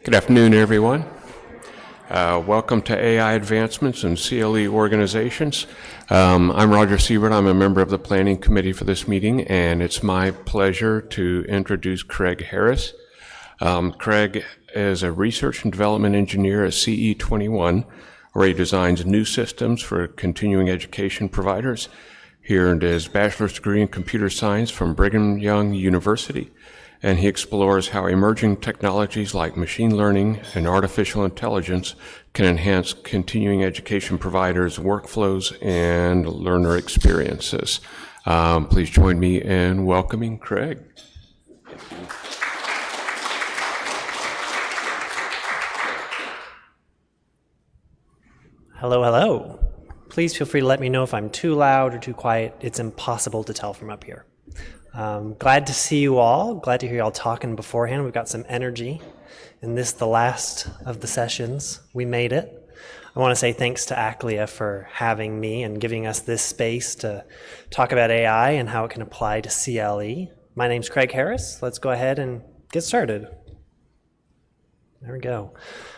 Good afternoon, everyone. Welcome to AI Advancements in CLE Organizations. I'm Roger Siebert. I'm a member of the planning committee for this meeting, and it's my pleasure to introduce Craig Harris. Craig is a research and development engineer at CE 21, where he designs new systems for continuing education providers. He earned his bachelor's degree in computer science from Brigham Young University, and he explores how emerging technologies like machine learning and artificial intelligence can enhance continuing education providers' workflows and learner experiences. Please join me in welcoming Craig. Hello, hello. Please feel free to let me know if I'm too loud or too quiet. It's impossible to tell from up here. Glad to see you all. Glad to hear you all talking beforehand. We've got some energy. And this, the last of the sessions. We made it. I want to say thanks to Aclea for having me and giving us this space to talk about AI and how it can apply to CLE. My name's Craig Harris. Let's go ahead and get started. There we go.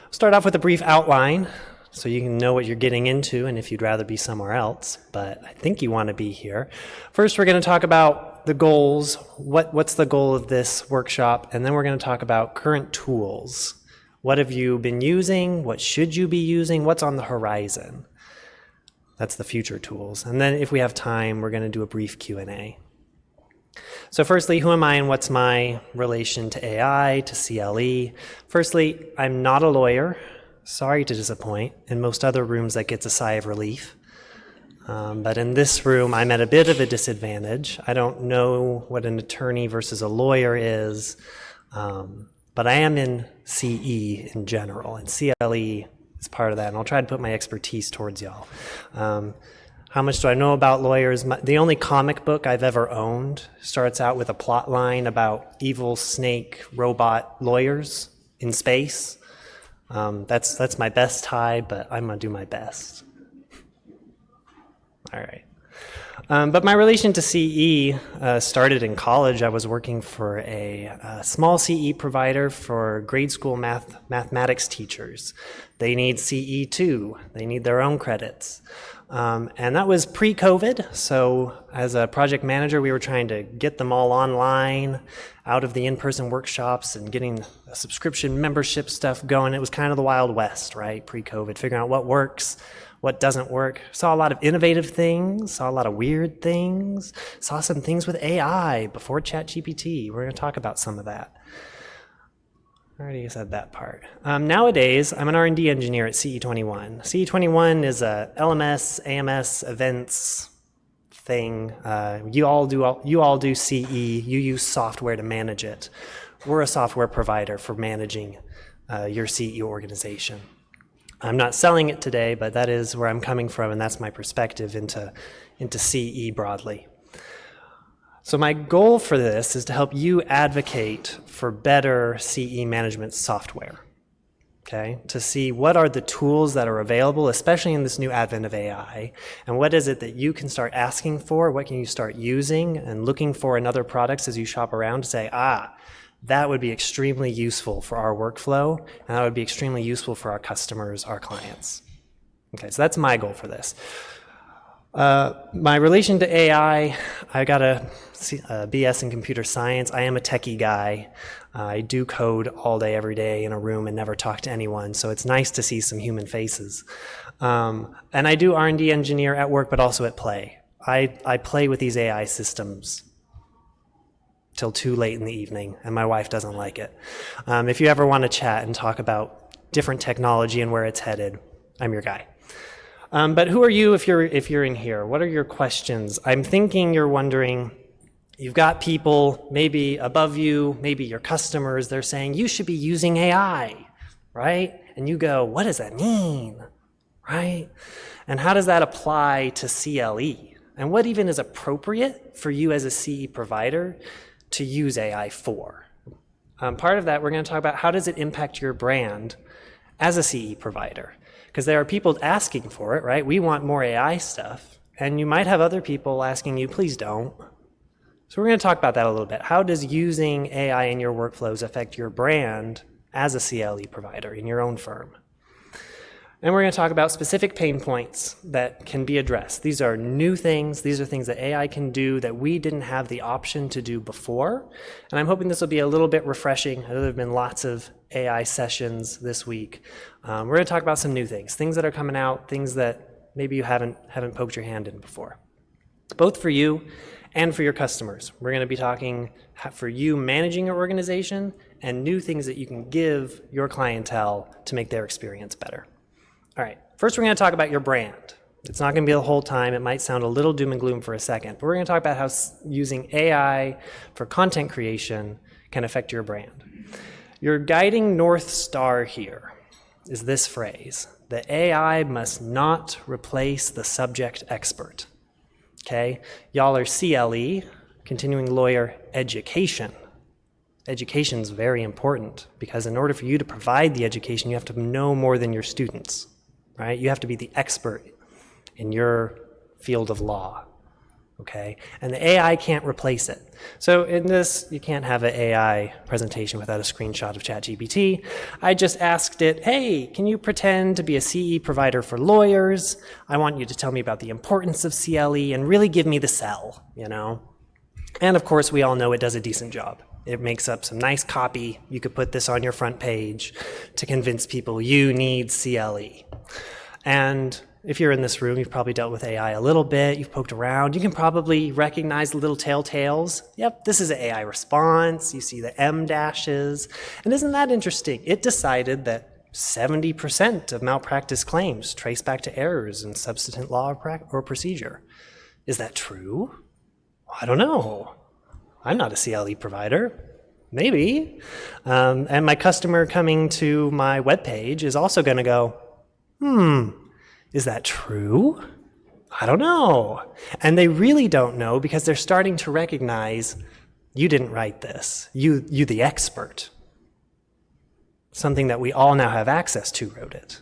I'll start off with a brief outline so you can know what you're getting into and if you'd rather be somewhere else, but I think you want to be here. First, we're going to talk about the goals, what's the goal of this workshop, and then we're going to talk about current tools. What have you been using? What should you be using? What's on the horizon? That's the future tools. And then if we have time, we're going to do a brief Q&A. So firstly, who am I and what's my relation to AI, to CLE? Firstly, I'm not a lawyer. Sorry to disappoint. In most other rooms, that gets a sigh of relief. But in this room, I'm at a bit of a disadvantage. I don't know what an attorney versus a lawyer is, but I am in CE in general, and CLE is part of that, and I'll try to put my expertise towards y'all. How much do I know about lawyers? The only comic book I've ever owned starts out with a plot line about evil snake robot lawyers in space. That's my best tie, but I'm going to do my best. All right. But my relation to CE started in college. I was working for a small CE provider for grade school mathematics teachers. They need CE too. They need their own credits. And that was pre-COVID. So as a project manager, we were trying to get them all online, out of the in-person workshops and getting a subscription membership stuff going. It was kind of the Wild West, right? Pre-COVID, figuring out what works, what doesn't work. Saw a lot of innovative things, saw a lot of weird things, saw some things with AI before ChatGPT. We're going to talk about some of that. I already said that part. Nowadays, I'm an R&D engineer at CE 21. CE 21 is a LMS, AMS, events thing. You all do CE. You use software to manage it. We're a software provider for managing your CE organization. I'm not selling it today, but that is where I'm coming from, and that's my perspective into CE broadly. So my goal for this is to help you advocate for better CE management software, okay? To see what are the tools that are available, especially in this new advent of AI, and what is it that you can start asking for, what can you start using and looking for in other products as you shop around to say, that would be extremely useful for our workflow, and that would be extremely useful for our customers, our clients. Okay, so that's my goal for this. My relation to AI, I got a BS in computer science. I am a techie guy. I do code all day, every day in a room and never talk to anyone, so it's nice to see some human faces. And I do R&D engineer at work, but also at play. I play with these AI systems till too late in the evening, and my wife doesn't like it. If you ever want to chat and talk about different technology and where it's headed, I'm your guy. But who are you if you're in here? What are your questions? I'm thinking you're wondering, you've got people maybe above you, maybe your customers, they're saying, you should be using AI, right? And you go, what does that mean, right? And how does that apply to CLE? And what even is appropriate for you as a CE provider to use AI for? Part of that, we're going to talk about how does it impact your brand as a CE provider? Because there are people asking for it, right? We want more AI stuff. And you might have other people asking you, please don't. So we're going to talk about that a little bit. How does using AI in your workflows affect your brand as a CLE provider in your own firm. And we're going to talk about specific pain points that can be addressed. These are new things. These are things that AI can do that we didn't have the option to do before. And I'm hoping this will be a little bit refreshing. I know there have been lots of AI sessions this week. We're going to talk about some new things that are coming out, things that maybe you haven't poked your hand in before, both for you and for your customers. We're going to be talking for you managing your organization and new things that you can give your clientele to make their experience better. All right, first we're going to talk about your brand. It's not going to be the whole time. It might sound a little doom and gloom for a second, but we're going to talk about how using AI for content creation can affect your brand. Your guiding North Star here is this phrase: the AI must not replace the subject expert. Okay, y'all are CLE, continuing lawyer education. Education is very important because in order for you to provide the education, you have to know more than your students. Right? You have to be the expert in your field of law, okay? And the AI can't replace it. So in this, you can't have an AI presentation without a screenshot of ChatGPT. I just asked it, hey, can you pretend to be a CE provider for lawyers? I want you to tell me about the importance of CLE and really give me the sell, you know? And of course, we all know it does a decent job. It makes up some nice copy. You could put this on your front page to convince people you need CLE. And if you're in this room, you've probably dealt with AI a little bit. You've poked around. You can probably recognize the little telltales. Yep, this is an AI response. You see the M dashes. And isn't that interesting? It decided that 70% of malpractice claims trace back to errors in substantive law or procedure. Is that true? I don't know. I'm not a CLE provider. Maybe. And my customer coming to my webpage is also going to go, is that true? I don't know. And they really don't know because they're starting to recognize you didn't write this. You the expert. Something that we all now have access to wrote it.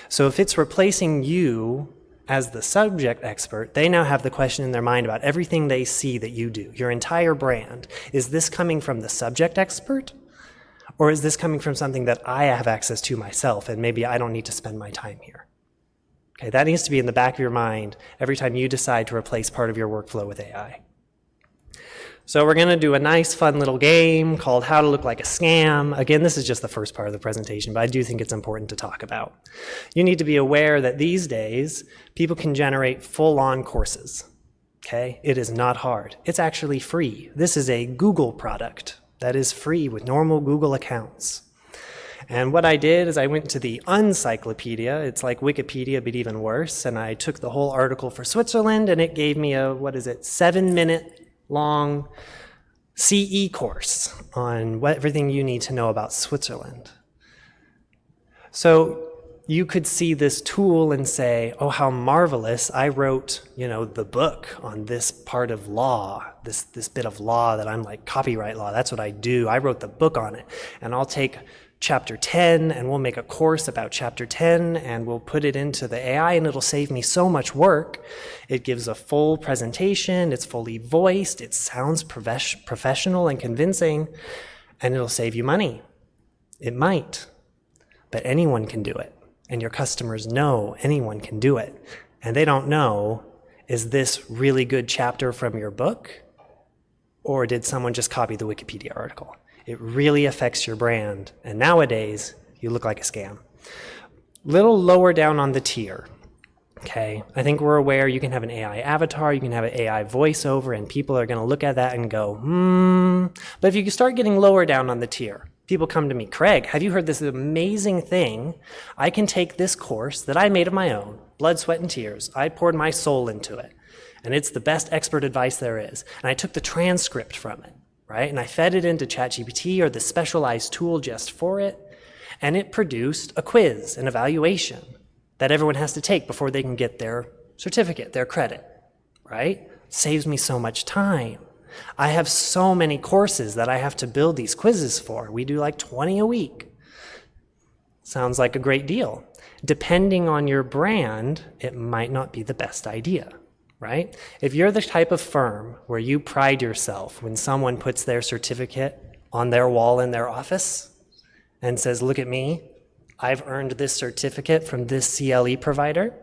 So if it's replacing you as the subject expert, they now have the question in their mind about everything they see that you do, your entire brand. Is this coming from the subject expert? Or is this coming from something that I have access to myself and maybe I don't need to spend my time here? Okay, that needs to be in the back of your mind every time you decide to replace part of your workflow with AI. So we're going to do a nice fun little game called How to Look Like a Scam. Again, this is just the first part of the presentation, but I do think it's important to talk about. You need to be aware that these days, people can generate full-on courses. Okay, it is not hard. It's actually free. This is a Google product that is free with normal Google accounts. And what I did is I went to the Uncyclopedia. It's like Wikipedia, but even worse. And I took the whole article for Switzerland, and it gave me a, 7-minute long CE course on everything you need to know about Switzerland. So you could see this tool and say, oh, how marvelous. I wrote, the book on this part of law, this bit of law that I'm like copyright law. That's what I do. I wrote the book on it. And I'll take chapter 10 and we'll make a course about chapter 10 and we'll put it into the AI and it'll save me so much work. It gives a full presentation. It's fully voiced. It sounds professional and convincing, and it'll save you money. It might, but anyone can do it. And your customers know anyone can do it. And they don't know, is this really good chapter from your book? Or did someone just copy the Wikipedia article? It really affects your brand. And nowadays, you look like a scam. Little lower down on the tier. Okay, I think we're aware you can have an AI avatar, you can have an AI voiceover, and people are going to look at that and go, But if you start getting lower down on the tier, people come to me, Craig, have you heard this amazing thing? I can take this course that I made of my own, blood, sweat, and tears. I poured my soul into it, and it's the best expert advice there is. And I took the transcript from it, right? And I fed it into ChatGPT or the specialized tool just for it, and it produced a quiz, an evaluation that everyone has to take before they can get their certificate, their credit, right? Saves me so much time. I have so many courses that I have to build these quizzes for. We do like 20 a week. Sounds like a great deal. Depending on your brand, it might not be the best idea, right? If you're the type of firm where you pride yourself when someone puts their certificate on their wall in their office, and says, look at me, I've earned this certificate from this CLE provider,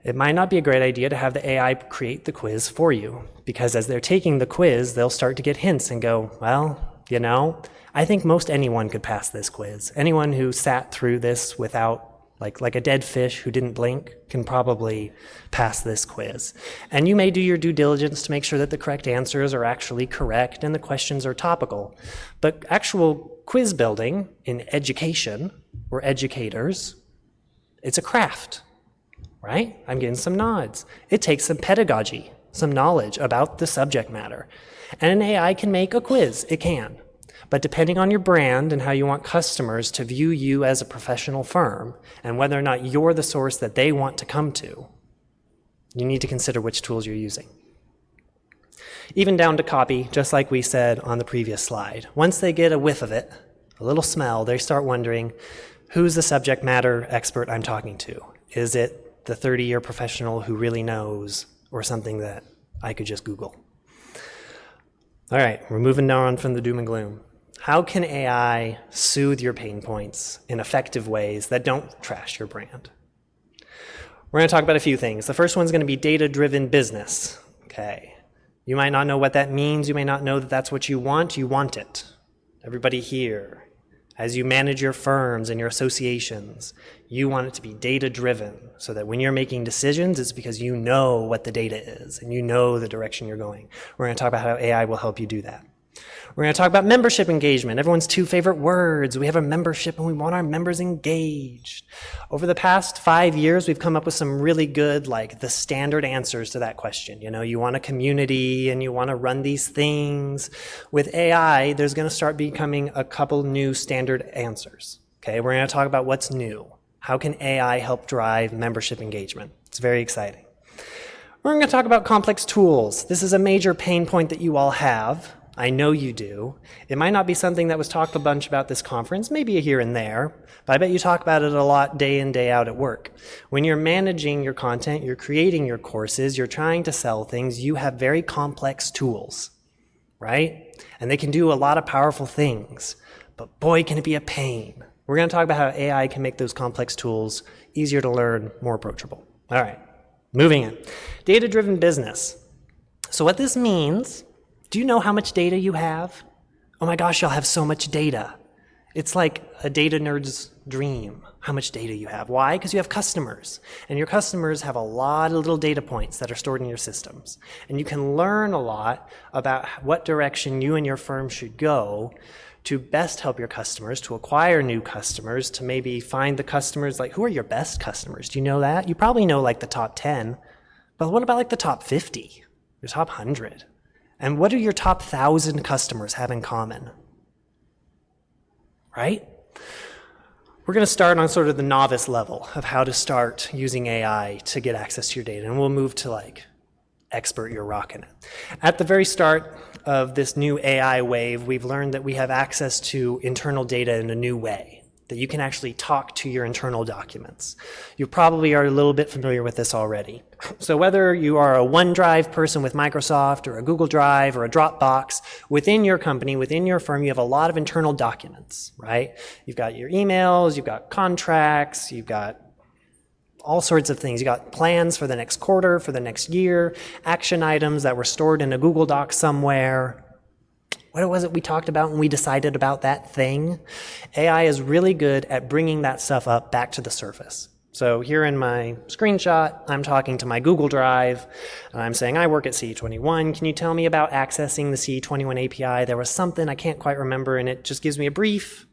it might not be a great idea to have the AI create the quiz for you, because as they're taking the quiz, they'll start to get hints and go, well, I think most anyone could pass this quiz. Anyone who sat through this without, like a dead fish who didn't blink, can probably pass this quiz. And you may do your due diligence to make sure that the correct answers are actually correct and the questions are topical. But actual quiz building in education or educators, it's a craft, right? I'm getting some nods. It takes some pedagogy, some knowledge about the subject matter. And an AI can make a quiz, it can. But depending on your brand and how you want customers to view you as a professional firm, and whether or not you're the source that they want to come to, you need to consider which tools you're using. Even down to copy, just like we said on the previous slide. Once they get a whiff of it, a little smell, they start wondering, who's the subject matter expert I'm talking to? Is it the 30-year professional who really knows, or something that I could just Google? All right, we're moving on from the doom and gloom. How can AI soothe your pain points in effective ways that don't trash your brand? We're going to talk about a few things. The first one's going to be data-driven business. Okay. You might not know what that means. You may not know that that's what you want. You want it. Everybody here, as you manage your firms and your associations, you want it to be data-driven so that when you're making decisions, it's because you know what the data is and you know the direction you're going. We're going to talk about how AI will help you do that. We're going to talk about membership engagement, everyone's two favorite words. We have a membership and we want our members engaged. Over the past 5 years, we've come up with some really good, the standard answers to that question. You want a community and you want to run these things. With AI, there's going to start becoming a couple new standard answers. Okay, we're going to talk about what's new. How can AI help drive membership engagement? It's very exciting. We're going to talk about complex tools. This is a major pain point that you all have. I know you do. It might not be something that was talked a bunch about this conference, maybe here and there, but I bet you talk about it a lot day in, day out at work. When you're managing your content, you're creating your courses, you're trying to sell things, you have very complex tools, right? And they can do a lot of powerful things, but boy, can it be a pain. We're going to talk about how AI can make those complex tools easier to learn, more approachable. All right, moving in. Data-driven business. So what this means, do you know how much data you have? Oh my gosh, y'all have so much data. It's like a data nerd's dream, how much data you have. Why? Because you have customers. And your customers have a lot of little data points that are stored in your systems. And you can learn a lot about what direction you and your firm should go to best help your customers, to acquire new customers, to maybe find the customers, who are your best customers? Do you know that? You probably know the top 10, but what about the top 50, your top 100? And what do your top 1,000 customers have in common? Right? We're going to start on sort of the novice level of how to start using AI to get access to your data, and we'll move to expert, you're rocking it. At the very start of this new AI wave, we've learned that we have access to internal data in a new way, that you can actually talk to your internal documents. You probably are a little bit familiar with this already. So whether you are a OneDrive person with Microsoft or a Google Drive or a Dropbox, within your company, within your firm, you have a lot of internal documents, right? You've got your emails, you've got contracts, you've got all sorts of things. You got plans for the next quarter, for the next year, action items that were stored in a Google Doc somewhere. What was it we talked about when we decided about that thing? AI is really good at bringing that stuff up back to the surface. So here in my screenshot, I'm talking to my Google Drive, and I'm saying, I work at CE21. Can you tell me about accessing the CE21 API? There was something I can't quite remember, and it just gives me a brief,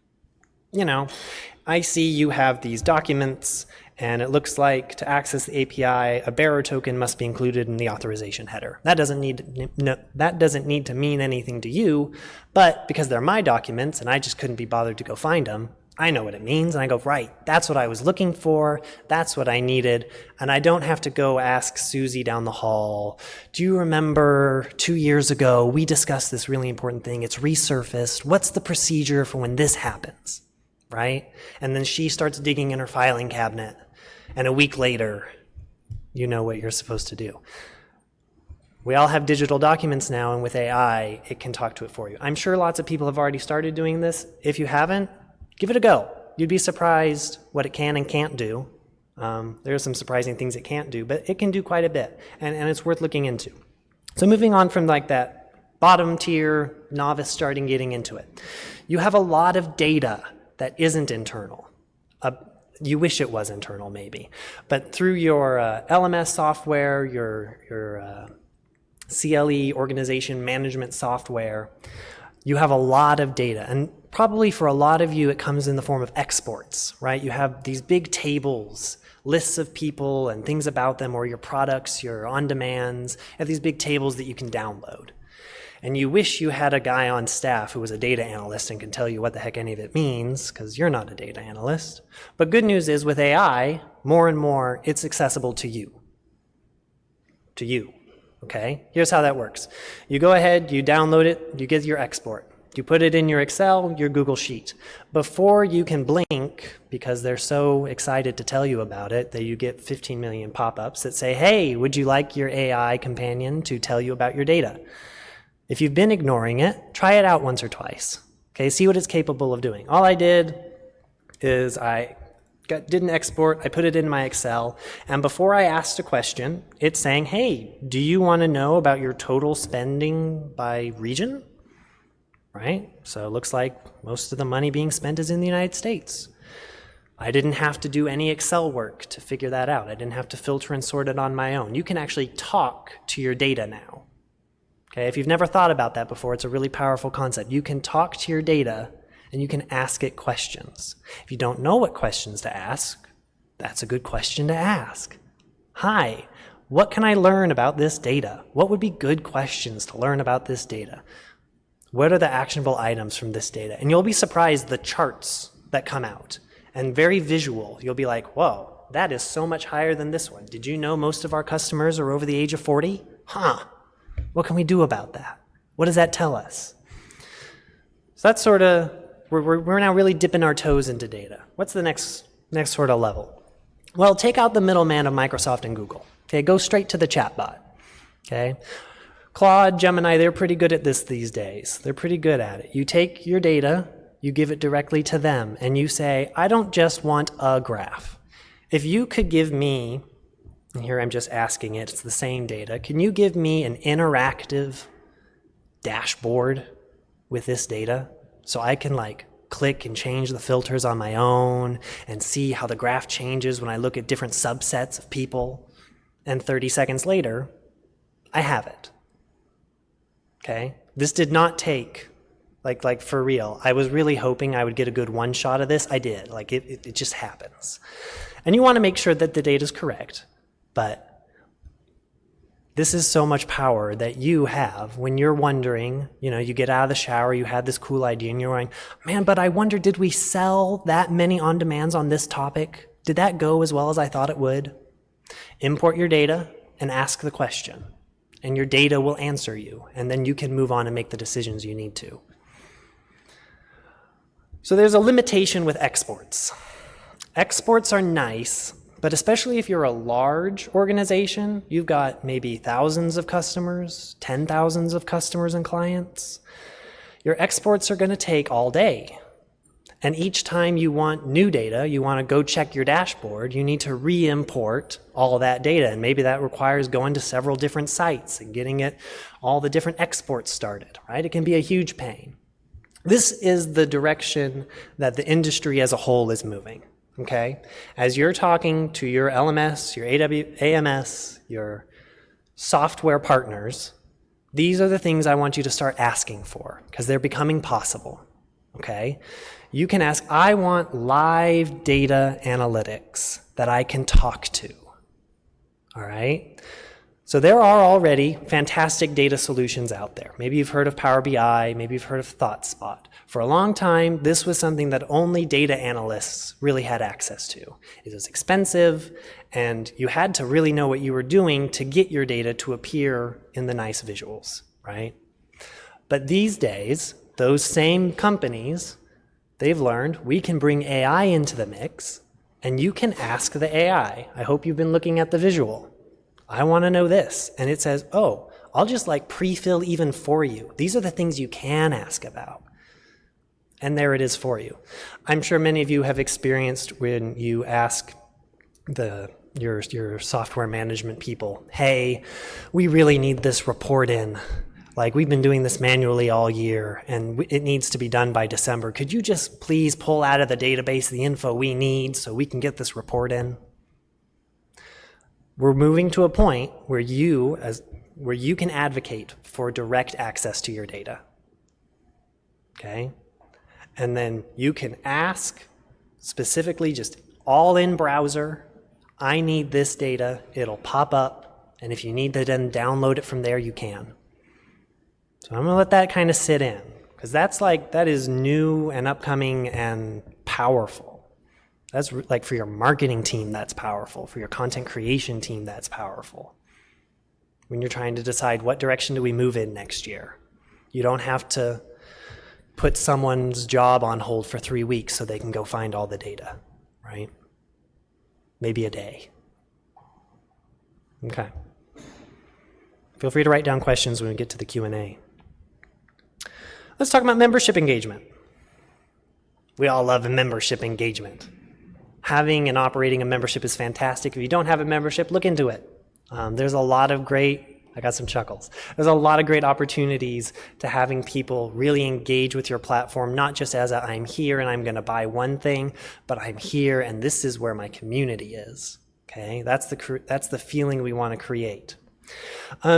I see you have these documents, and it looks like to access the API, a bearer token must be included in the authorization header. That doesn't need to mean anything to you, but because they're my documents and I just couldn't be bothered to go find them, I know what it means, and I go, right, that's what I was looking for, that's what I needed, and I don't have to go ask Susie down the hall, do you remember 2 years ago we discussed this really important thing, it's resurfaced, what's the procedure for when this happens, right? And then she starts digging in her filing cabinet, and a week later, you know what you're supposed to do. We all have digital documents now, and with AI, it can talk to it for you. I'm sure lots of people have already started doing this. If you haven't, give it a go. You'd be surprised what it can and can't do. There are some surprising things it can't do, but it can do quite a bit, and it's worth looking into. So moving on from like that bottom tier novice starting getting into it, you have a lot of data that isn't internal. You wish it was internal maybe, but through your LMS software, your CLE organization management software, you have a lot of data, and probably for a lot of you it comes in the form of exports, right? You have these big tables, lists of people and things about them, or your products, your on-demands, you have these big tables that you can download. And you wish you had a guy on staff who was a data analyst and can tell you what the heck any of it means, because you're not a data analyst. But good news is with AI, more and more, it's accessible to you. To you, okay? Here's how that works. You go ahead, you download it, you get your export. You put it in your Excel, your Google Sheet. Before you can blink, because they're so excited to tell you about it, that you get 15 million pop-ups that say, hey, would you like your AI companion to tell you about your data? If you've been ignoring it, try it out once or twice. Okay, see what it's capable of doing. All I did is I did an export, I put it in my Excel, and before I asked a question, it's saying, hey, do you want to know about your total spending by region? Right? So it looks like most of the money being spent is in the United States. I didn't have to do any Excel work to figure that out. I didn't have to filter and sort it on my own. You can actually talk to your data now. Okay, if you've never thought about that before, it's a really powerful concept. You can talk to your data and you can ask it questions. If you don't know what questions to ask, that's a good question to ask. Hi, what can I learn about this data? What would be good questions to learn about this data? What are the actionable items from this data? And you'll be surprised the charts that come out, and very visual. You'll be like, whoa, that is so much higher than this one. Did you know most of our customers are over the age of 40? Huh. What can we do about that? What does that tell us? So that's sort of, we're now really dipping our toes into data. What's the next sort of level? Well, take out the middleman of Microsoft and Google. Okay, go straight to the chatbot. Okay, Claude, Gemini, they're pretty good at this these days. They're pretty good at it. You take your data, you give it directly to them, and you say, I don't just want a graph. If you could give me, and here I'm just asking it, it's the same data, can you give me an interactive dashboard with this data so I can like click and change the filters on my own and see how the graph changes when I look at different subsets of people, and 30 seconds later, I have it. Okay? This did not take, like for real, I was really hoping I would get a good one shot of this. I did. Like it just happens. And you want to make sure that the data is correct. But this is so much power that you have when you're wondering, you get out of the shower, you had this cool idea, and you're going, man, but I wonder, did we sell that many on-demands on this topic? Did that go as well as I thought it would? Import your data and ask the question, and your data will answer you, and then you can move on and make the decisions you need to. So there's a limitation with exports. Exports are nice, but especially if you're a large organization, you've got maybe thousands of customers, 10,000s of customers and clients, your exports are going to take all day. And each time you want new data, you want to go check your dashboard, you need to re-import all of that data. And maybe that requires going to several different sites and getting all the different exports started, right? It can be a huge pain. This is the direction that the industry as a whole is moving. Okay, as you're talking to your LMS, your AMS, your software partners, these are the things I want you to start asking for because they're becoming possible. Okay, you can ask, I want live data analytics that I can talk to. All right, so there are already fantastic data solutions out there. Maybe you've heard of Power BI, maybe you've heard of ThoughtSpot. For a long time, this was something that only data analysts really had access to. It was expensive, and you had to really know what you were doing to get your data to appear in the nice visuals, right? But these days, those same companies, they've learned we can bring AI into the mix, and you can ask the AI. I hope you've been looking at the visual. I want to know this. And it says, oh, I'll just like pre-fill even for you. These are the things you can ask about. And there it is for you. I'm sure many of you have experienced when you ask your software management people, hey, we really need this report in. Like, we've been doing this manually all year, and it needs to be done by December. Could you just please pull out of the database the info we need so we can get this report in? We're moving to a point where you can advocate for direct access to your data. Okay? And then you can ask specifically, just all in browser, I need this data. It'll pop up, and if you need to then download it from there, you can. So I'm going to let that kind of sit in, because that is new and upcoming and powerful. That's like for your marketing team, that's powerful. For your content creation team, that's powerful. When you're trying to decide what direction do we move in next year, you don't have to put someone's job on hold for 3 weeks so they can go find all the data, right? Maybe a day. Okay. Feel free to write down questions when we get to the Q&A. Let's talk about membership engagement. We all love membership engagement. Having and operating a membership is fantastic. If you don't have a membership, look into it. There's a lot of great, I got some chuckles. There's a lot of great opportunities to having people really engage with your platform, not just as a, I'm here and I'm going to buy one thing, but I'm here and this is where my community is. Okay, that's the feeling we want to create.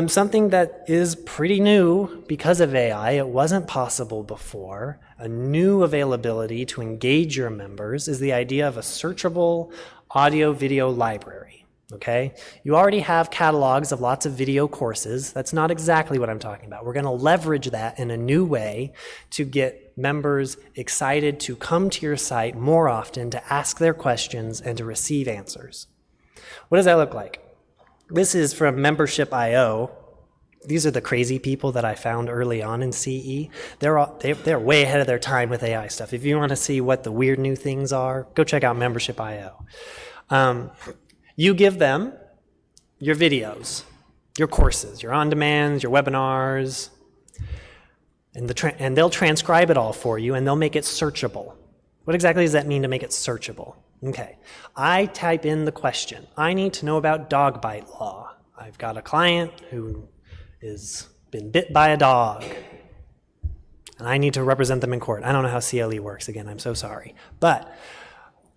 Something that is pretty new because of AI, it wasn't possible before, a new availability to engage your members is the idea of a searchable audio-video library, okay? You already have catalogs of lots of video courses. That's not exactly what I'm talking about. We're going to leverage that in a new way to get members excited to come to your site more often, to ask their questions, and to receive answers. What does that look like? This is from Membership.io. These are the crazy people that I found early on in CE. They're way ahead of their time with AI stuff. If you want to see what the weird new things are, go check out Membership.io. You give them your videos, your courses, your on-demands, your webinars, and they'll transcribe it all for you, and they'll make it searchable. What exactly does that mean to make it searchable? Okay, I type in the question. I need to know about dog bite law. I've got a client who has been bit by a dog, and I need to represent them in court. I don't know how CLE works. Again, I'm so sorry. But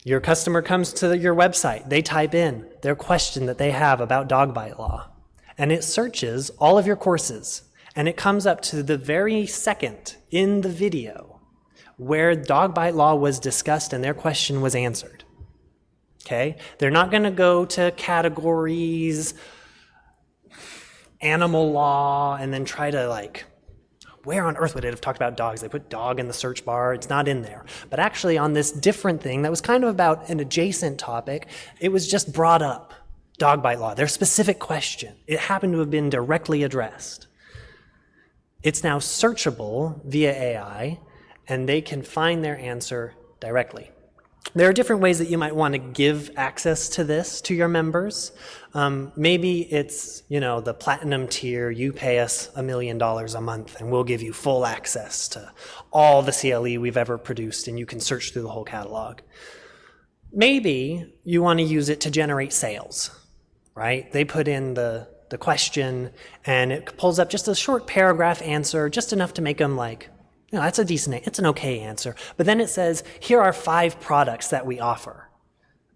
your customer comes to your website. They type in their question that they have about dog bite law, and it searches all of your courses, and it comes up to the very second in the video where dog bite law was discussed and their question was answered. Okay? They're not going to go to categories, animal law, and then try to like, where on earth would it have talked about dogs? They put dog in the search bar. It's not in there. But actually on this different thing that was kind of about an adjacent topic, it was just brought up, dog bite law, their specific question. It happened to have been directly addressed. It's now searchable via AI, and they can find their answer directly. There are different ways that you might want to give access to this to your members. Maybe it's, the platinum tier, you pay us $1 million a month and we'll give you full access to all the CLE we've ever produced and you can search through the whole catalog. Maybe you want to use it to generate sales, right? They put in the question and it pulls up just a short paragraph answer, just enough to make them like, that's it's an okay answer. But then it says, here are 5 products that we offer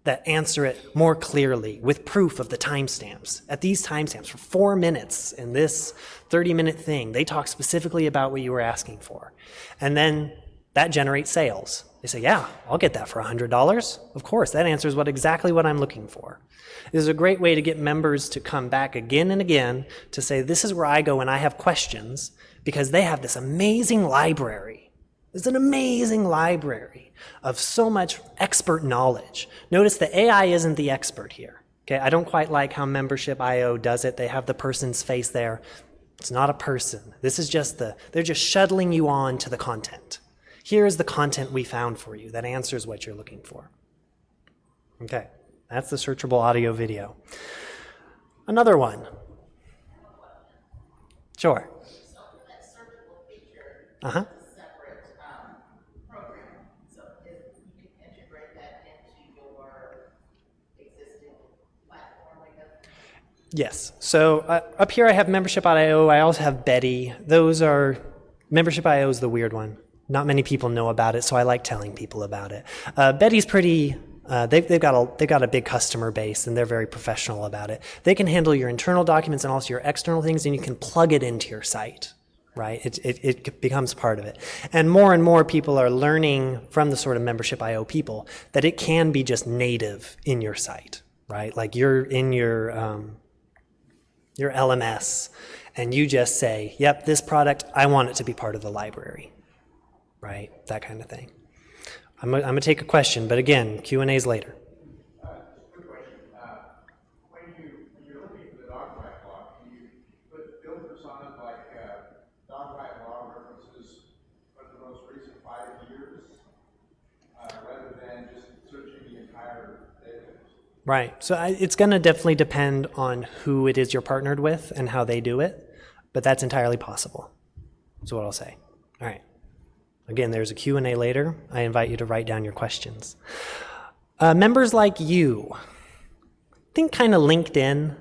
that answer it more clearly with proof of the timestamps. At these timestamps, for 4 minutes in this 30-minute thing, they talk specifically about what you were asking for. And then that generates sales. They say, yeah, I'll get that for $100. Of course, that answers exactly what I'm looking for. This is a great way to get members to come back again and again to say, this is where I go when I have questions, because they have this amazing library. There's an amazing library of so much expert knowledge. Notice the AI isn't the expert here. Okay, I don't quite like how Membership.io does it. They have the person's face there. It's not a person. This is they're just shuttling you on to the content. Here's the content we found for you that answers what you're looking for. Okay, that's the searchable audio video. Another one. Sure. So that searchable feature Uh-huh. is a separate program. So if you can integrate that into your existing platform, I guess. Yes. So up here I have membership.io. I also have Betty. Those are, membership.io is the weird one. Not many people know about it, so I like telling people about it. Betty's pretty, they've got a big customer base, and they're very professional about it. They can handle your internal documents and also your external things, and you can plug it into your site, right? It becomes part of it. And more people are learning from the sort of membership.io people that it can be just native in your site, right? Like you're in your LMS, and you just say, yep, this product, I want it to be part of the library, right? That kind of thing. I'm gonna take a question, but again, Q&A's later. Quick question. When you're looking for the dogfight law, can you build personas like dogfight law references for the most recent 5 years rather than just searching the entire database? Right. So it's going to definitely depend on who it is you're partnered with and how they do it, but that's entirely possible. That's what I'll say. All right. Again, there's a Q&A later. I invite you to write down your questions. Members like you, think kind of LinkedIn.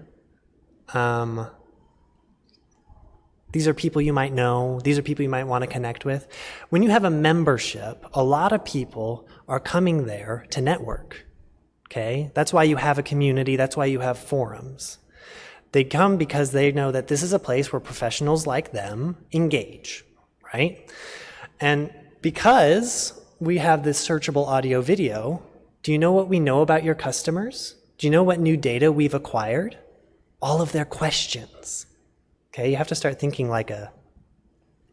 These are people you might know. These are people you might want to connect with. When you have a membership, a lot of people are coming there to network. Okay? That's why you have a community. That's why you have forums. They come because they know that this is a place where professionals like them engage, right? And because we have this searchable audio video, do you know what we know about your customers? Do you know what new data we've acquired? All of their questions. Okay, you have to start thinking like a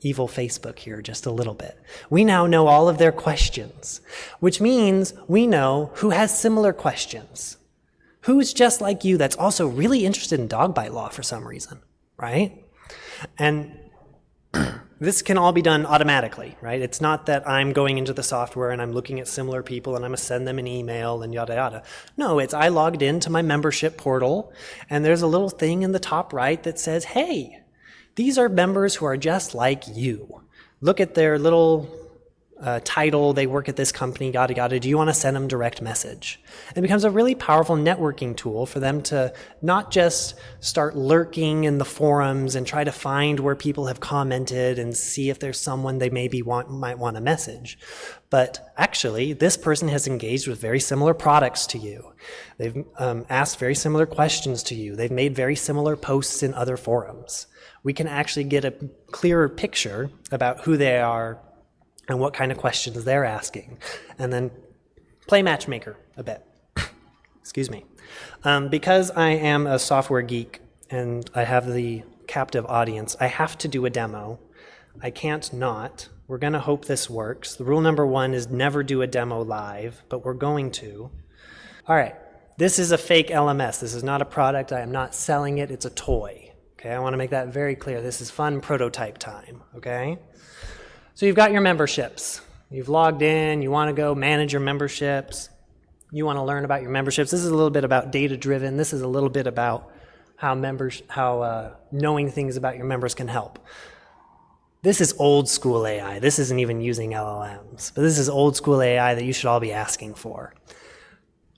evil Facebook here just a little bit. We now know all of their questions, which means we know who has similar questions. Who's just like you that's also really interested in dog bite law for some reason, right? And this can all be done automatically, right? It's not that I'm going into the software and I'm looking at similar people and I'm going to send them an email and yada yada. No, it's I logged into my membership portal and there's a little thing in the top right that says, hey, these are members who are just like you. Look at their little title, they work at this company, yada yada. Do you want to send them direct message? It becomes a really powerful networking tool for them to not just start lurking in the forums and try to find where people have commented and see if there's someone they maybe might want to message. But actually, this person has engaged with very similar products to you. They've asked very similar questions to you. They've made very similar posts in other forums. We can actually get a clearer picture about who they are and what kind of questions they're asking, and then play matchmaker a bit. Excuse me. Because I am a software geek and I have the captive audience, I have to do a demo. I can't not. We're going to hope this works. The rule number 1 is never do a demo live, but we're going to. All right. This is a fake LMS. This is not a product. I am not selling it. It's a toy. Okay, I want to make that very clear. This is fun prototype time, okay? So you've got your memberships. You've logged in, you want to go manage your memberships. You want to learn about your memberships. This is a little bit about data-driven. This is a little bit about how knowing things about your members can help. This is old school AI. This isn't even using LLMs, but this is old school AI that you should all be asking for.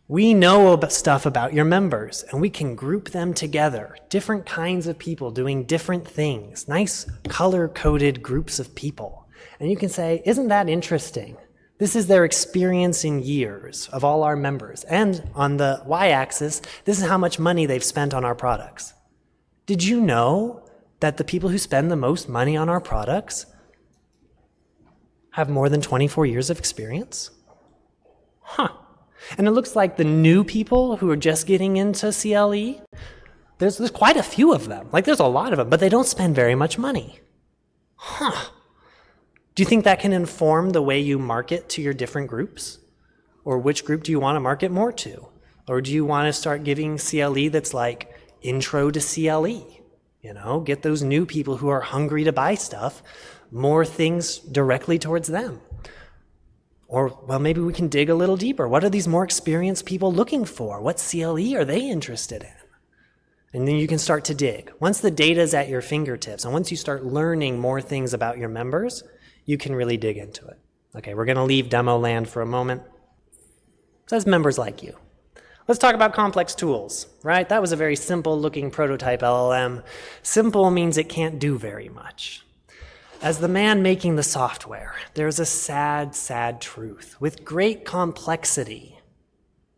We know stuff about your members, and we can group them together. Different kinds of people doing different things. Nice color-coded groups of people. And you can say, isn't that interesting? This is their experience in years of all our members. And on the y-axis, this is how much money they've spent on our products. Did you know that the people who spend the most money on our products have more than 24 years of experience? Huh. And it looks like the new people who are just getting into CLE, there's quite a few of them. Like there's a lot of them, but they don't spend very much money. Huh. Do you think that can inform the way you market to your different groups? Or which group do you want to market more to? Or do you want to start giving CLE that's like intro to CLE? You know, get those new people who are hungry to buy stuff, more things directly towards them. Or, well, maybe we can dig a little deeper. What are these more experienced people looking for? What CLE are they interested in? And then you can start to dig. Once the data is at your fingertips, and once you start learning more things about your members, you can really dig into it. Okay, we're going to leave demo land for a moment. It says members like you. Let's talk about complex tools, right? That was a very simple looking prototype LLM. Simple means it can't do very much. As the man making the software, there's a sad, sad truth. With great complexity,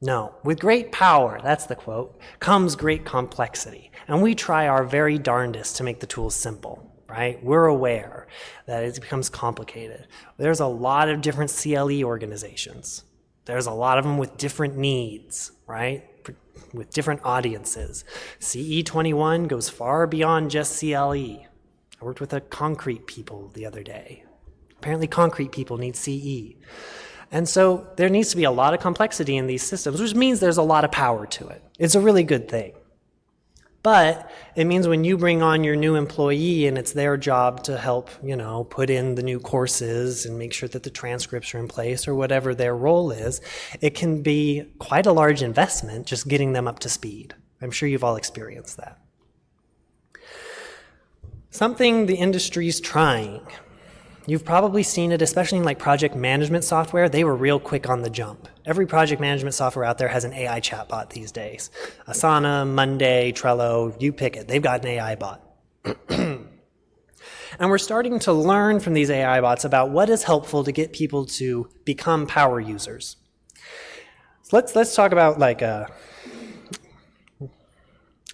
no, with great power, that's the quote, comes great complexity. And we try our very darndest to make the tools simple, right? We're aware that it becomes complicated. There's a lot of different CLE organizations. There's a lot of them with different needs, right? With different audiences. CE21 goes far beyond just CLE. I worked with a concrete people the other day. Apparently concrete people need CE. And so there needs to be a lot of complexity in these systems, which means there's a lot of power to it. It's a really good thing. But it means when you bring on your new employee and it's their job to help, put in the new courses and make sure that the transcripts are in place or whatever their role is, it can be quite a large investment just getting them up to speed. I'm sure you've all experienced that. Something the industry's trying. You've probably seen it, especially in project management software. They were real quick on the jump. Every project management software out there has an AI chatbot these days. Asana, Monday, Trello, you pick it. They've got an AI bot. And we're starting to learn from these AI bots about what is helpful to get people to become power users. So let's talk about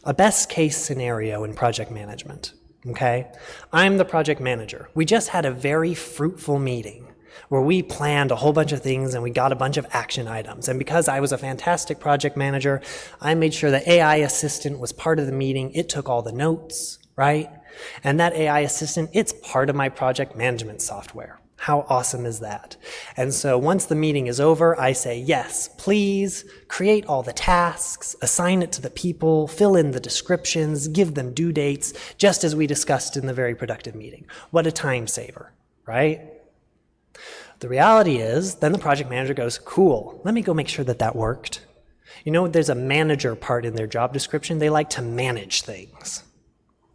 a best case scenario in project management. Okay, I'm the project manager. We just had a very fruitful meeting where we planned a whole bunch of things and we got a bunch of action items. And because I was a fantastic project manager, I made sure the AI assistant was part of the meeting. It took all the notes, right? And that AI assistant, it's part of my project management software. How awesome is that? And so once the meeting is over, I say, yes, please create all the tasks, assign it to the people, fill in the descriptions, give them due dates, just as we discussed in the very productive meeting. What a time saver, right? The reality is, then the project manager goes, cool, let me go make sure that that worked. There's a manager part in their job description. They like to manage things,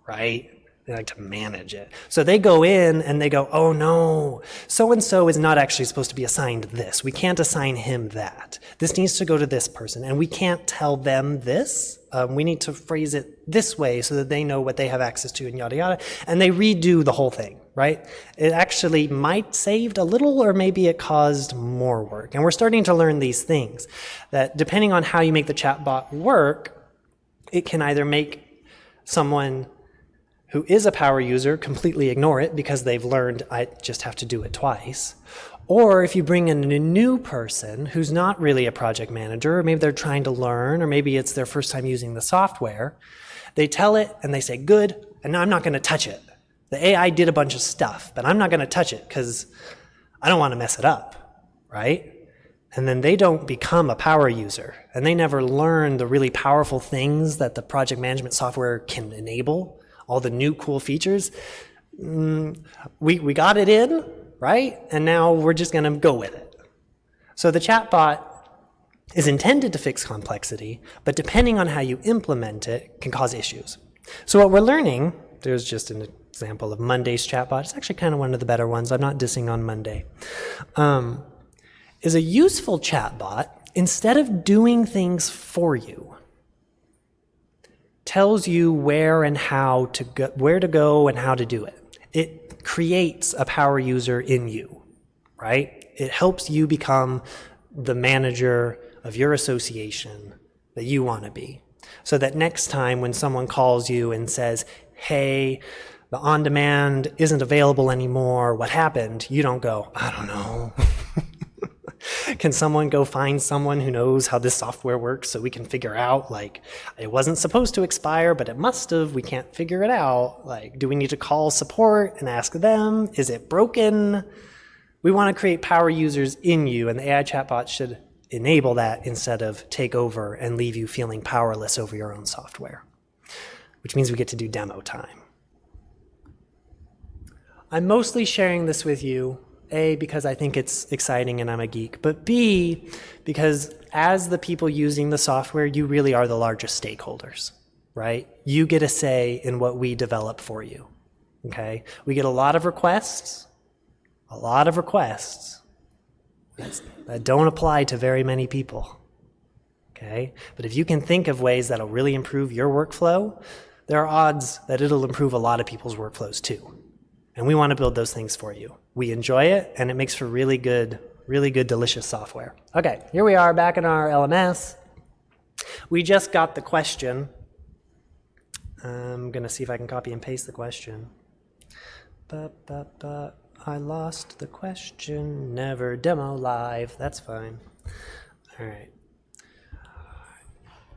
right? They like to manage it. So they go in and they go, oh no, so-and-so is not actually supposed to be assigned this. We can't assign him that. This needs to go to this person. And we can't tell them this. We need to phrase it this way so that they know what they have access to and yada yada. And they redo the whole thing, right? It actually might saved a little or maybe it caused more work. And we're starting to learn these things that depending on how you make the chatbot work, it can either make someone who is a power user completely ignore it because they've learned I just have to do it twice. Or if you bring in a new person who's not really a project manager, or maybe they're trying to learn, or maybe it's their first time using the software, they tell it and they say, good, and now I'm not going to touch it. The AI did a bunch of stuff, but I'm not going to touch it because I don't want to mess it up, right? And then they don't become a power user, and they never learn the really powerful things that the project management software can enable. All the new cool features, we got it in, right? And now we're just going to go with it. So the chatbot is intended to fix complexity, but depending on how you implement it, can cause issues. So what we're learning, there's just an example of Monday's chatbot. It's actually kind of one of the better ones. I'm not dissing on Monday. Is a useful chatbot, instead of doing things for you, tells you where and how to go, where to go and how to do it. It creates a power user in you, right? It helps you become the manager of your association that you want to be. So that next time when someone calls you and says, hey, the on-demand isn't available anymore, what happened? You don't go, I don't know. Can someone go find someone who knows how this software works so we can figure out, it wasn't supposed to expire, but it must have. We can't figure it out. Do we need to call support and ask them? Is it broken? We want to create power users in you, and the AI chatbot should enable that instead of take over and leave you feeling powerless over your own software, which means we get to do demo time. I'm mostly sharing this with you A, because I think it's exciting and I'm a geek, but B, because as the people using the software, you really are the largest stakeholders. right? You get a say in what we develop for you, okay? We get a lot of requests that don't apply to very many people, okay? But if you can think of ways that'll really improve your workflow, there are odds that it'll improve a lot of people's workflows too. And we want to build those things for you. We enjoy it, and it makes for really good, delicious software. Okay, here we are back in our LMS. We just got the question. I'm going to see if I can copy and paste the question. I lost the question. Never demo live. That's fine. All right.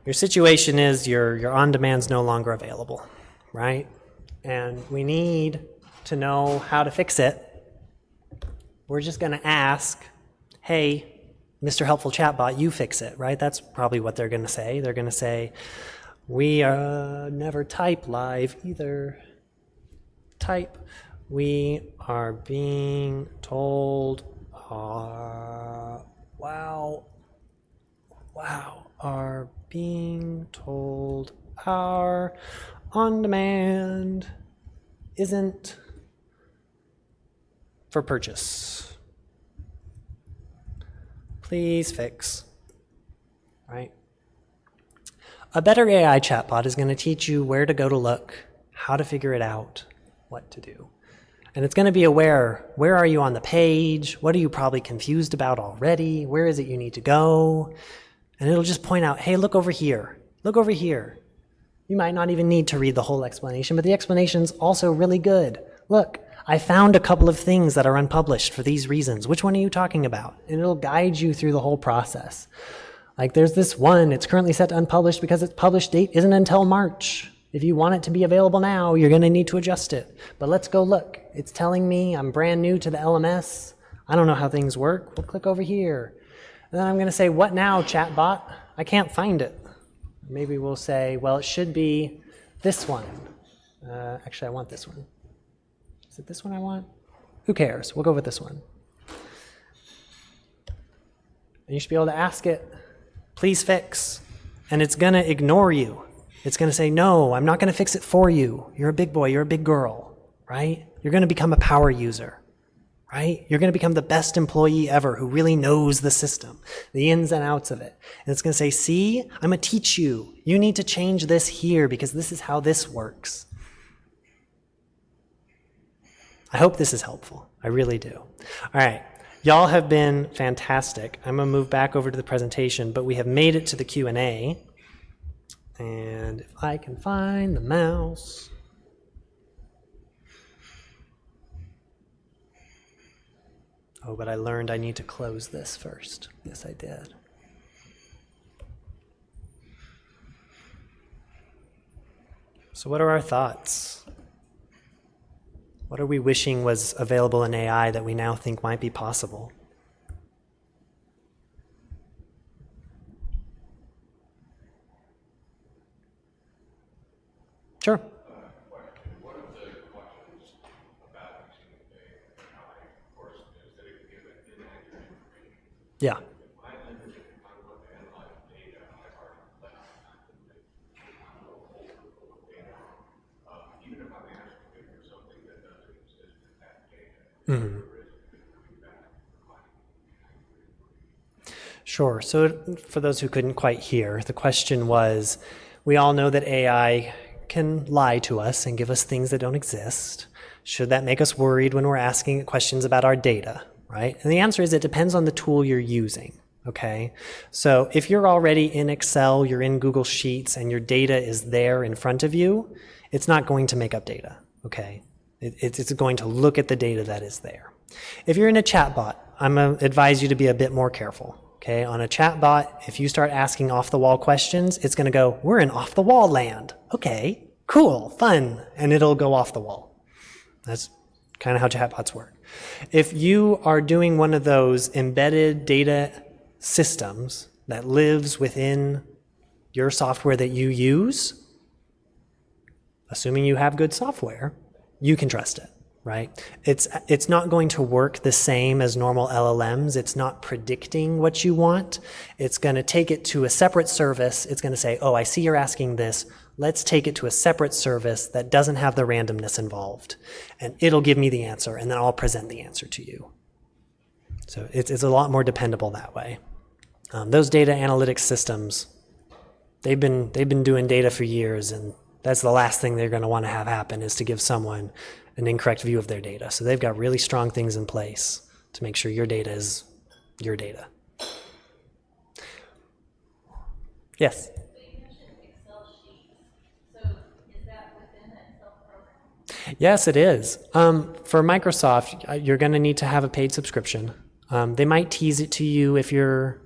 Your situation is your on-demand's no longer available, right? And we need to know how to fix it. We're just going to ask, hey, Mr. Helpful Chatbot, you fix it, right? That's probably what they're going to say. They're going to say, we never type live either. Type. We are being told, are being told our on-demand isn't for purchase. Please fix, right? A better AI chatbot is going to teach you where to go to look, how to figure it out, what to do. And it's going to be aware, where are you on the page? What are you probably confused about already? Where is it you need to go? And it'll just point out, hey, look over here. Look over here. You might not even need to read the whole explanation, but the explanation's also really good. Look, I found a couple of things that are unpublished for these reasons. Which one are you talking about? And it'll guide you through the whole process. Like there's this one, it's currently set to unpublished because its published date isn't until March. If you want it to be available now, you're going to need to adjust it. But let's go look. It's telling me I'm brand new to the LMS. I don't know how things work. We'll click over here. And then I'm going to say, what now, chatbot? I can't find it. Maybe we'll say, well, it should be this one. Actually, I want this one. Is it this one I want? Who cares? We'll go with this one. And you should be able to ask it, please fix. And it's going to ignore you. It's going to say, no, I'm not going to fix it for you. You're a big boy. You're a big girl, right? You're going to become a power user, right? You're going to become the best employee ever who really knows the system, the ins and outs of it. And it's going to say, see, I'm going to teach you. You need to change this here because this is how this works. I hope this is helpful. I really do. All right. Y'all have been fantastic. I'm going to move back over to the presentation, but we have made it to the Q&A. And if I can find the mouse. Oh, but I learned I need to close this first. Yes, I did. So what are our thoughts? What are we wishing was available in AI that we now think might be possible? Sure. One of the questions about using AI, of course, is that it can give it inaccurate information. Yeah. If I'm limited, if I'm going to analyze data, I've already left data. Even if I'm asking it for something that doesn't exist in that data, there is coming back. Sure. So for those who couldn't quite hear, the question was, we all know that AI can lie to us and give us things that don't exist. Should that make us worried when we're asking it questions about our data, right? And the answer is it depends on the tool you're using, okay? So if you're already in Excel, you're in Google Sheets, and your data is there in front of you, it's not going to make up data, okay? It's going to look at the data that is there. If you're in a chatbot, I'm going to advise you to be a bit more careful. Okay, on a chatbot, if you start asking off-the-wall questions, it's going to go, we're in off-the-wall land. Okay, cool, fun, and it'll go off the wall. That's kind of how chatbots work. If you are doing one of those embedded data systems that lives within your software that you use, assuming you have good software, you can trust it. Right? It's not going to work the same as normal LLMs. It's not predicting what you want. It's going to take it to a separate service. It's going to say, oh, I see you're asking this. Let's take it to a separate service that doesn't have the randomness involved, and it'll give me the answer, and then I'll present the answer to you. So it's a lot more dependable that way. Those data analytics systems, they've been doing data for years, and that's the last thing they're going to want to have happen is to give someone an incorrect view of their data. So they've got really strong things in place to make sure your data is your data. Yes? So you mentioned Excel sheets. So is that within an Excel program? Yes, it is. For Microsoft, you're going to need to have a paid subscription. They might tease it to you if you're,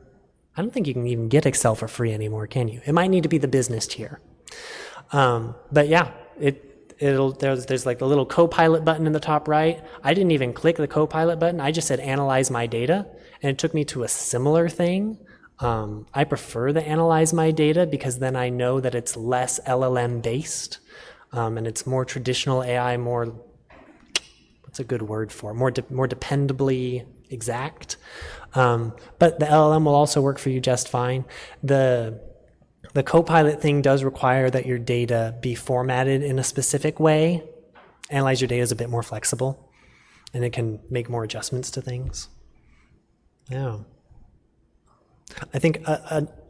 I don't think you can even get Excel for free anymore, can you? It might need to be the business tier. But yeah, there's like the little Copilot button in the top right. I didn't even click the Copilot button. I just said analyze my data, and it took me to a similar thing. I prefer the analyze my data because then I know that it's less LLM based, and it's more traditional AI, more, what's a good word for it? More dependably exact. But the LLM will also work for you just fine. The Copilot thing does require that your data be formatted in a specific way. Analyze your data is a bit more flexible, and it can make more adjustments to things. Yeah. I think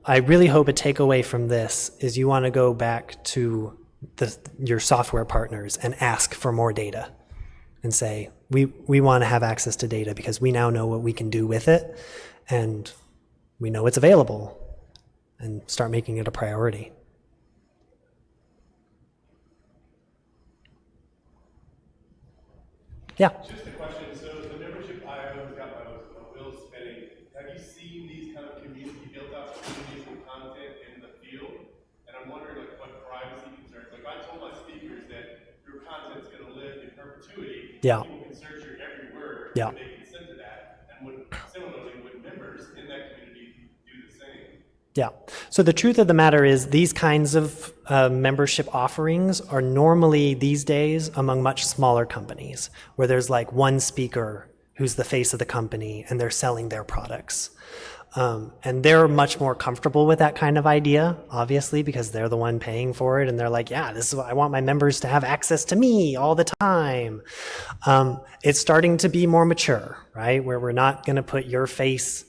I really hope a takeaway from this is you want to go back to your software partners and ask for more data and say, we want to have access to data because we now know what we can do with it, and we know it's available, and start making it a priority. Yeah. Just a question. So the membership IO has got my wheels spinning. Have you seen these kind of built out communities with content in the field? And I'm wondering like what privacy concerns. Like I told my speakers that your content's going to live in perpetuity. Yeah. People can search your every word. Yeah. And they consent to that. And similarly, would members in that community do the same? Yeah. So the truth of the matter is these kinds of membership offerings are normally these days among much smaller companies where there's like one speaker who's the face of the company and they're selling their products. And they're much more comfortable with that kind of idea, obviously, because they're the one paying for it. And they're like, yeah, this is what I want my members to have access to me all the time. It's starting to be more mature, right? Where we're not going to put your face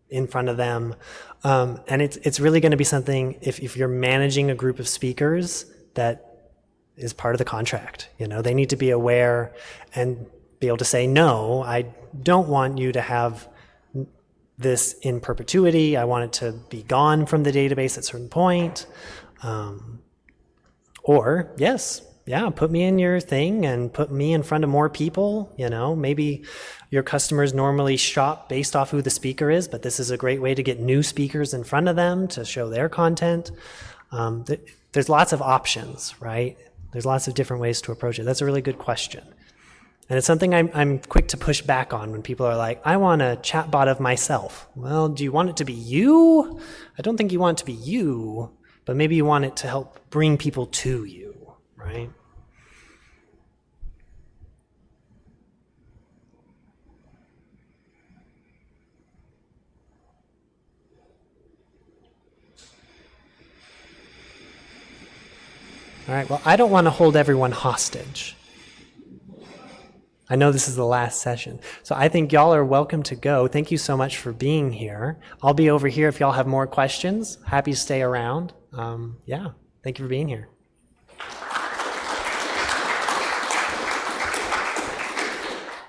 in front of them. And it's really going to be something, if you're managing a group of speakers, that is part of the contract. You know, they need to be aware and be able to say, no, I don't want you to have this in perpetuity. I want it to be gone from the database at a certain point. Or, yes, yeah, put me in your thing and put me in front of more people. You know, maybe your customers normally shop based off who the speaker is, but this is a great way to get new speakers in front of them to show their content. There's lots of options, right? There's lots of different ways to approach it. That's a really good question. And it's something I'm quick to push back on when people are like, I want a chatbot of myself. Well, do you want it to be you? I don't think you want it to be you, but maybe you want it to help bring people to you, right? All right, well, I don't want to hold everyone hostage. I know this is the last session, so I think y'all are welcome to go. Thank you so much for being here. I'll be over here if y'all have more questions. Happy to stay around. Yeah, thank you for being here.